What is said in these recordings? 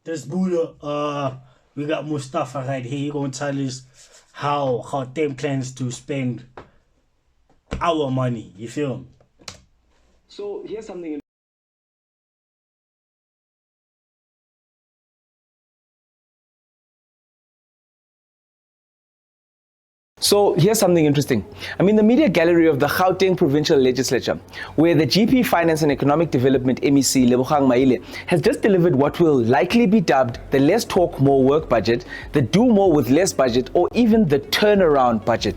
This Buddha, we got Mustafa right here. He gonna tell us how them plans to spend our money. You feel me? So here's something. So here's something interesting. I'm in the media gallery of the Gauteng Provincial Legislature, where the GP Finance and Economic Development MEC Lebogang Maile has just delivered what will likely be dubbed the less talk, more work budget, the do more with less budget, or even the turnaround budget.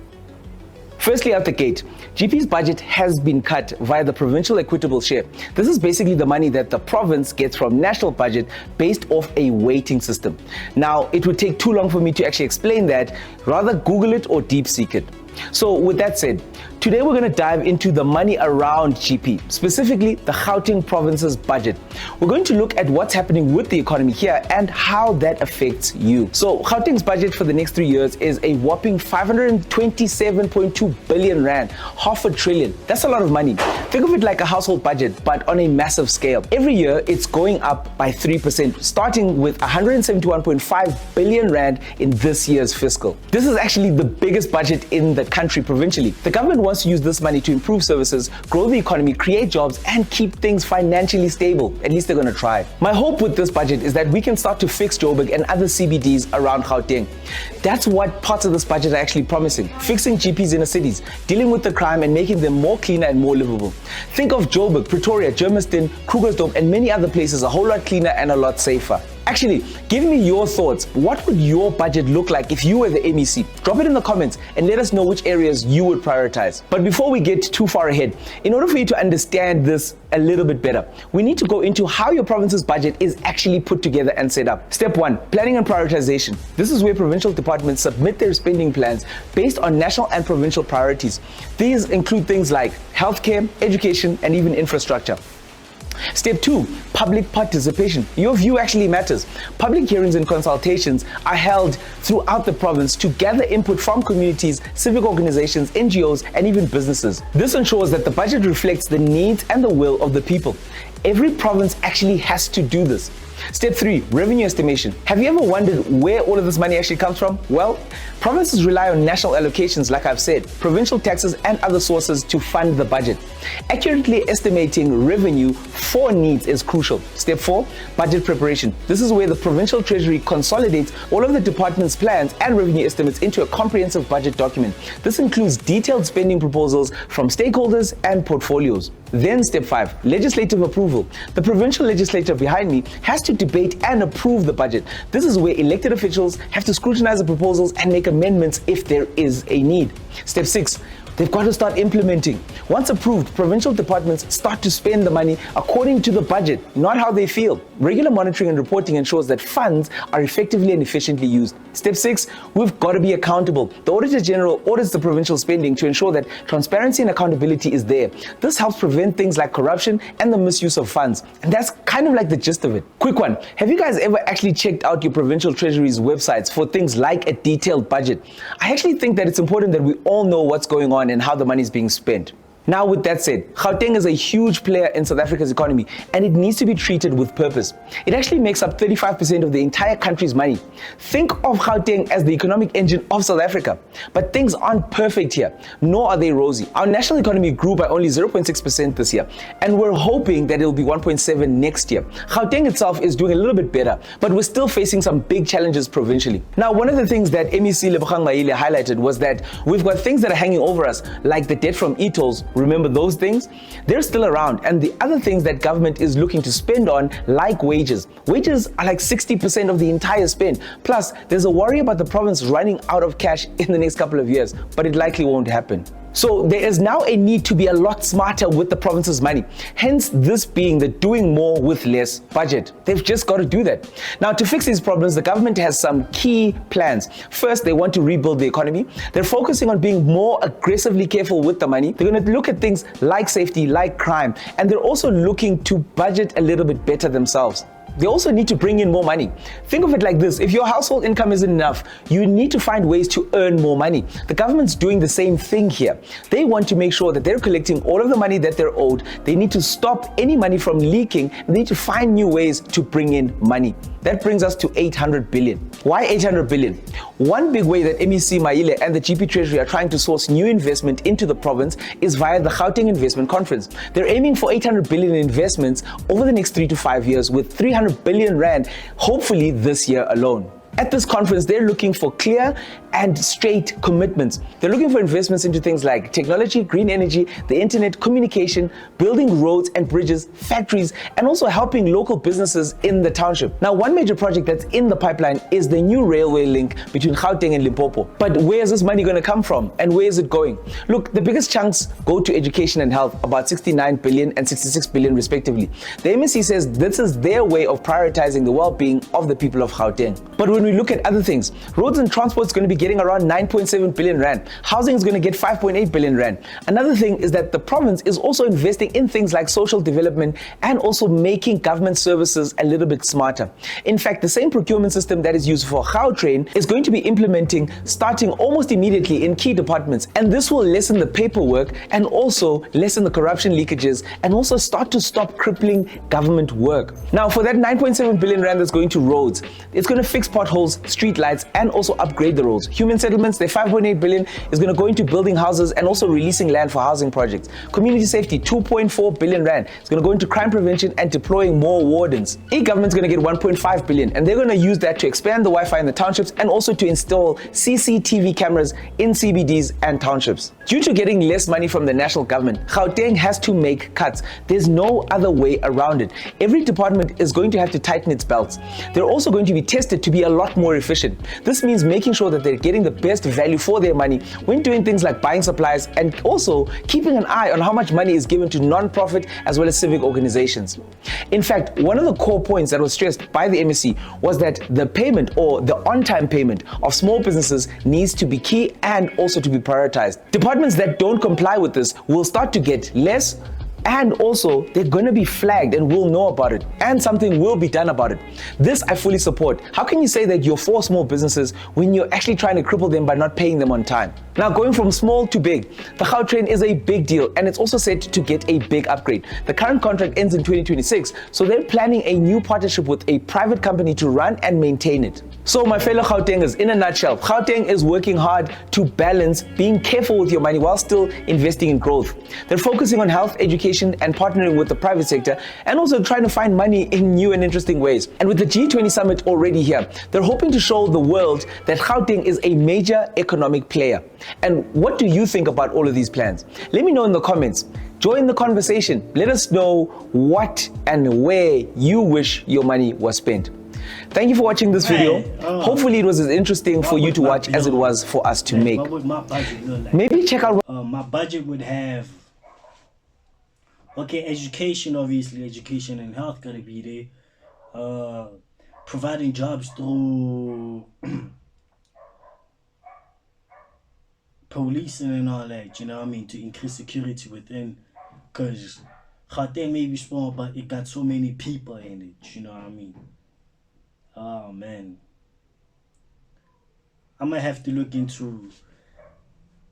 Firstly, out the gate, GP's budget has been cut via the provincial equitable share. This is basically the money that the province gets from national budget based off a weighting system. Now, it would take too long for me to actually explain that. Rather Google it or deep seek it. So with that said, today we're going to dive into the money around GP, specifically the Gauteng province's budget. We're going to look at what's happening with the economy here and how that affects you. So Gauteng's budget for the next 3 years is a whopping 527.2 billion rand, half a trillion. That's a lot of money. Think of it like a household budget, but on a massive scale. Every year it's going up by 3%, starting with 171.5 billion rand in this year's fiscal. This is actually the biggest budget in the country provincially. The government wants to use this money to improve services, grow the economy, create jobs, and keep things financially stable. At least they're going to try. My hope with this budget is that we can start to fix Joburg and other CBDs around Gauteng. That's what parts of this budget are actually promising. Fixing GPs in the cities, dealing with the crime and making them more cleaner and more livable. Think of Joburg, Pretoria, Germiston, Krugersdorp, and many other places a whole lot cleaner and a lot safer. Actually, give me your thoughts. What would your budget look like if you were the MEC? Drop it in the comments and let us know which areas you would prioritize. But before we get too far ahead, in order for you to understand this a little bit better, we need to go into how your province's budget is actually put together and set up. Step 1, planning and prioritization. This is where provincial departments submit their spending plans based on national and provincial priorities. These include things like healthcare, education, and even infrastructure. Step 2, public participation. Your view actually matters. Public hearings and consultations are held throughout the province to gather input from communities, civic organizations, NGOs, and even businesses. This ensures that the budget reflects the needs and the will of the people. Every province actually has to do this. Step 3, revenue estimation. Have you ever wondered where all of this money actually comes from? Well, provinces rely on national allocations, like I've said, provincial taxes and other sources to fund the budget. Accurately estimating revenue for needs is crucial. Step 4, budget preparation. This is where the provincial treasury consolidates all of the department's plans and revenue estimates into a comprehensive budget document. This includes detailed spending proposals from stakeholders and portfolios. Then step 5, legislative approval. The provincial legislature behind me has to debate and approve the budget. This is where elected officials have to scrutinize the proposals and make amendments if there is a need. Step 6, they've got to start implementing. Once approved, provincial departments start to spend the money according to the budget, not how they feel. Regular monitoring and reporting ensures that funds are effectively and efficiently used. Step 6, we've got to be accountable. The Auditor General audits the provincial spending to ensure that transparency and accountability is there. This helps prevent things like corruption and the misuse of funds. And that's kind of like the gist of it. Quick one, have you guys ever actually checked out your provincial treasury's websites for things like a detailed budget? I actually think that it's important that we all know what's going on and how the money is being spent. Now, with that said, Gauteng is a huge player in South Africa's economy and it needs to be treated with purpose. It actually makes up 35% of the entire country's money. Think of Gauteng as the economic engine of South Africa. But things aren't perfect here, nor are they rosy. Our national economy grew by only 0.6% this year, and we're hoping that it'll be 1.7% next year. Gauteng itself is doing a little bit better, but we're still facing some big challenges provincially. Now, one of the things that MEC Lebogang Maile highlighted was that we've got things that are hanging over us, like the debt from e-tolls. Remember those things? They're still around. And the other things that government is looking to spend on, like wages. Wages are like 60% of the entire spend. Plus, there's a worry about the province running out of cash in the next couple of years, but it likely won't happen. So there is now a need to be a lot smarter with the province's money. Hence this being the doing more with less budget. They've just got to do that. Now, to fix these problems, the government has some key plans. First, they want to rebuild the economy. They're focusing on being more aggressively careful with the money. They're going to look at things like safety, like crime, and they're also looking to budget a little bit better themselves. they also need to bring in more money. Think of it like this: if your household income isn't enough, you need to find ways to earn more money. The government's doing the same thing here. They want to make sure that they're collecting all of the money that they're owed. They need to stop any money from leaking, and they need to find new ways to bring in money. That brings us to 800 billion. Why 800 billion? One big way that MEC Maile and the GP Treasury are trying to source new investment into the province is via the Gauteng Investment Conference. They're aiming for 800 billion in investments over the next 3 to 5 years, with 300 billion rand hopefully this year alone. At this conference, they're looking for clear and straight commitments. They're looking for investments into things like technology, green energy, the internet, communication, building roads and bridges, factories, and also helping local businesses in the township. Now, one major project that's in the pipeline is the new railway link between Gauteng and Limpopo. But where is this money going to come from, and where is it going? Look, the biggest chunks go to education and health, about 69 billion and 66 billion respectively. The MSC says this is their way of prioritizing the well-being of the people of Gauteng. But when we look at other things, roads and transport is going to be getting around 9.7 billion rand. Housing is going to get 5.8 billion rand. Another thing is that the province is also investing in things like social development and also making government services a little bit smarter. In fact, the same procurement system that is used for Gautrain is going to be implementing starting almost immediately in key departments, and this will lessen the paperwork and also lessen the corruption leakages and also start to stop crippling government work. Now, for that 9.7 billion rand that's going to roads, it's going to fix potholes, street lights, and also upgrade the roads. Human settlements, their 5.8 billion is going to go into building houses and also releasing land for housing projects. Community safety, 2.4 billion rand. It's going to go into crime prevention and deploying more wardens. E-government's going to get 1.5 billion, and they're going to use that to expand the Wi-Fi in the townships and also to install CCTV cameras in CBDs and townships. Due to getting less money from the national government, Gauteng has to make cuts. There's no other way around it. Every department is going to have to tighten its belts. They're also going to be tested to be a lot more efficient. This means making sure that they're getting the best value for their money when doing things like buying supplies, and also keeping an eye on how much money is given to non-profit as well as civic organizations. In fact, one of the core points that was stressed by the MSC was that the payment, or the on-time payment, of small businesses needs to be key and also to be prioritized. Departments that don't comply with this will start to get less, and also they're going to be flagged and we'll know about it, and something will be done about it. This I fully support. How can you say that you're for small businesses when you're actually trying to cripple them by not paying them on time? Now, going from small to big, the Gautrain is a big deal, and it's also set to get a big upgrade. The current contract ends in 2026, so they're planning a new partnership with a private company to run and maintain it. So my fellow Gautengers, in a nutshell, Gauteng is working hard to balance being careful with your money while still investing in growth. They're focusing on health, education, and partnering with the private sector, and also trying to find money in new and interesting ways. And with the G20 summit already here, they're hoping to show the world that Gauteng is a major economic player. And what do you think about all of these plans? Let me know in the comments. Join the conversation. Let us know what and where you wish your money was spent. Thank you for watching this video. Hopefully it was as interesting for you to watch as it was for us to make. What would my budget look like? Maybe check out... My budget would have, okay, education, obviously, education and health gotta be there. Providing jobs through policing and all that, you know what I mean, to increase security within, because Gauteng may be small, but it got so many people in it, you know what I mean. Oh man, I'm gonna have to look into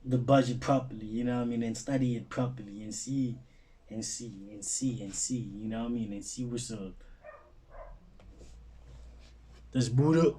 the budget properly, you know what I mean, and study it properly and see, you know what I mean, and see what's up. That's Buddha.